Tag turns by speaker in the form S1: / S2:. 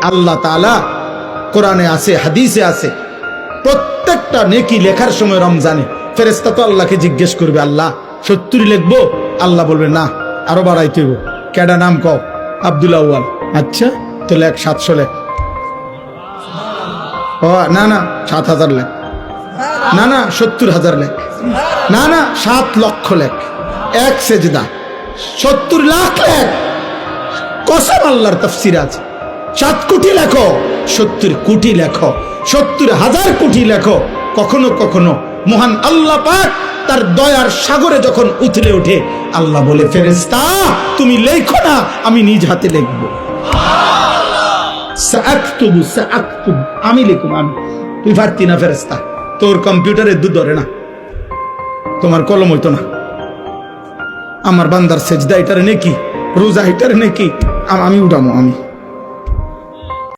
S1: আল্লাহ তাআলা কোরআনে আছে, হাদিসে আছে, প্রত্যেকটা নেকি লেখার সময় রমজানে ফেরেশতা তো আল্লাহকে জিজ্ঞেস করবে, আল্লাহ 70 লিখবো? আল্লাহ বলবে না, আরো বাড়াইতে হইব। কেডা নাম কও? আব্দুল আউয়াল। আচ্ছা তো লেখ 700 লেখ। ও না না 7000 লেখ। না না 70,000 লেখ। না না 7 লক্ষ লেখ। এক সেজদা 70 লাখ লেখ। কসম আল্লাহর তাফসীর আছে। 7 কোটি লেখো, 70 কোটি লেখো, 70,000 কোটি লেখো। কখনো কখনো মহান আল্লাহ পাক তার দয়ার সাগরে যখন উথলে ওঠে, আল্লাহ বলে, ফেরেশতা তুমি লেখো না, আমি নিজ হাতে লিখবো। সাআকতুবু সাআকতুব, আমি লিখব, আমি। তুই পারতি না ফেরেশতা, তোর কম্পিউটারে দুধ ধরে না, তোমার কলম হইতো না। আমার বান্দার সেজদা এটারে নেকি, রোজা এটারে নেকি, আমি উঠামো, আমি।